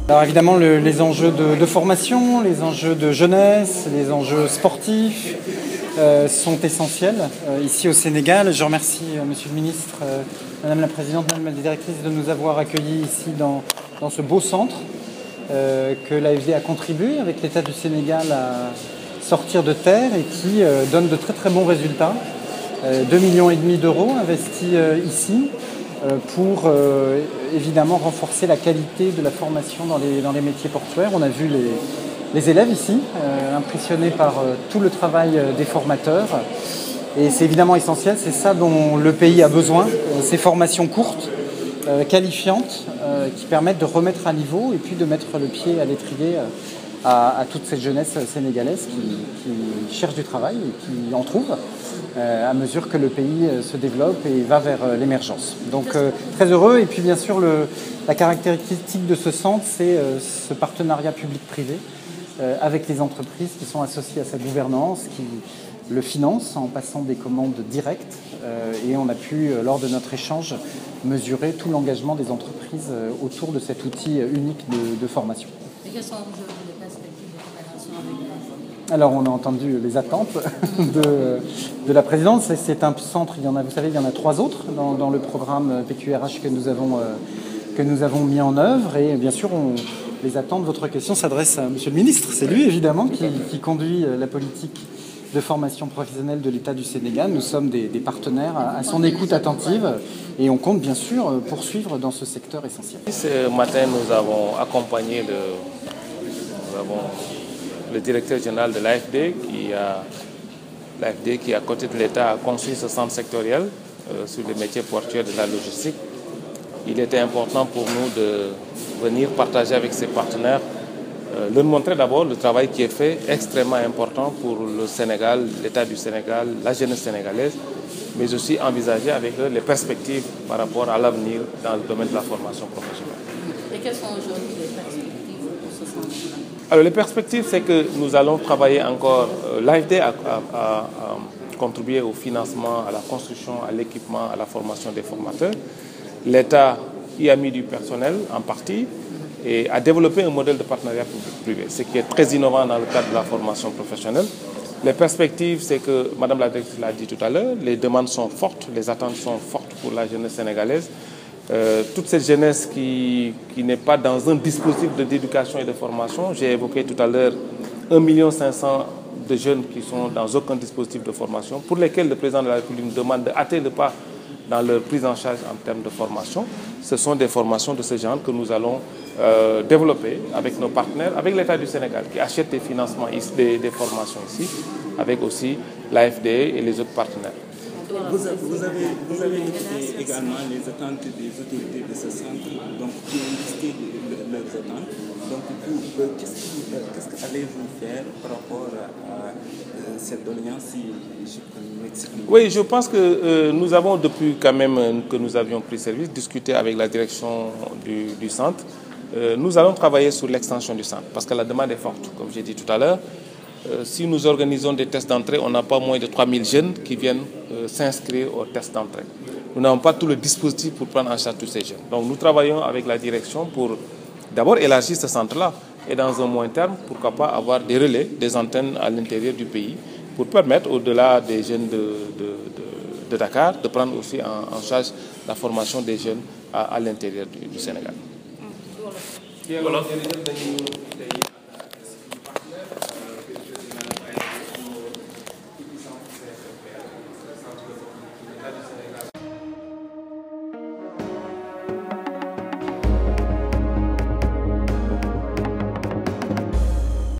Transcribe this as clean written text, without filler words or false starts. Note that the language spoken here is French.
Alors évidemment, les enjeux de formation, les enjeux de jeunesse, les enjeux sportifs sont essentiels ici au Sénégal. Je remercie Monsieur le Ministre, Madame la Présidente, Madame la Directrice de nous avoir accueillis ici dans ce beau centre que l'AFD a contribué avec l'État du Sénégal à sortir de terre et qui donne de très très bons résultats. 2,5 millions d'euros investis ici pour évidemment renforcer la qualité de la formation dans les métiers portuaires. On a vu les élèves ici, impressionnés par tout le travail des formateurs. Et c'est évidemment essentiel, c'est ça dont le pays a besoin, ces formations courtes, qualifiantes, qui permettent de remettre à niveau et puis de mettre le pied à l'étrier à toute cette jeunesse sénégalaise qui cherche du travail et qui en trouve à mesure que le pays se développe et va vers l'émergence. Donc très heureux. Et puis bien sûr, la caractéristique de ce centre, c'est ce partenariat public-privé avec les entreprises qui sont associées à sa gouvernance, qui le financent en passant des commandes directes. Et on a pu, lors de notre échange, mesurer tout l'engagement des entreprises autour de cet outil unique de formation. Et quelles sont aujourd'hui les perspectives de coopération avec l'AFD ? Alors on a entendu les attentes de la présidence. C'est un centre, vous savez, il y en a 3 autres dans le programme PQRH que nous avons mis en œuvre. Et bien sûr, les attentes, votre question s'adresse à Monsieur le Ministre. C'est lui évidemment qui conduit la politique de formation professionnelle de l'État du Sénégal. Nous sommes des partenaires à son écoute attentive et on compte bien sûr poursuivre dans ce secteur essentiel. Ce matin, nous avons accompagné le directeur général de l'AFD qui, à côté de l'État, a construit ce centre sectoriel sur les métiers portuaires de la logistique. Il était important pour nous de venir partager avec ses partenaires, leur montrer d'abord le travail qui est fait, extrêmement important pour le Sénégal, l'État du Sénégal, la jeunesse sénégalaise, mais aussi envisager avec eux les perspectives par rapport à l'avenir dans le domaine de la formation professionnelle. Et quelles sont aujourd'hui les perspectives pour ce centre-là ? Alors les perspectives, c'est que nous allons travailler encore. L'AFD a contribué au financement, à la construction, à l'équipement, à la formation des formateurs. L'État y a mis du personnel en partie et a développé un modèle de partenariat public-privé, ce qui est très innovant dans le cadre de la formation professionnelle. Les perspectives, c'est que, Madame la Directrice l'a dit tout à l'heure, les demandes sont fortes, les attentes sont fortes pour la jeunesse sénégalaise. Toute cette jeunesse qui n'est pas dans un dispositif d'éducation et de formation. J'ai évoqué tout à l'heure 1,5 million de jeunes qui sont dans aucun dispositif de formation, pour lesquels le président de la République nous demande de hâter le pas dans leur prise en charge en termes de formation. Ce sont des formations de ce genre que nous allons développer avec nos partenaires, avec l'État du Sénégal qui achète des financements, des formations ici, avec aussi l'AFD et les autres partenaires. Vous avez écouté également les attentes des autorités de ce centre, donc qui ont listé leurs attentes. Donc, qu'est-ce que allez-vous faire par rapport à cette doléance, si je peux m'expliquer? Oui, je pense que nous avons, depuis quand même que nous avions pris service, discuté avec la direction du centre. Nous allons travailler sur l'extension du centre, parce que la demande est forte, comme j'ai dit tout à l'heure. Si nous organisons des tests d'entrée, on n'a pas moins de 3000 jeunes qui viennent s'inscrire aux tests d'entrée. Nous n'avons pas tout le dispositif pour prendre en charge tous ces jeunes. Donc nous travaillons avec la direction pour d'abord élargir ce centre-là et dans un moyen terme, pourquoi pas avoir des relais, des antennes à l'intérieur du pays pour permettre au-delà des jeunes de Dakar de prendre aussi en charge la formation des jeunes à l'intérieur du Sénégal.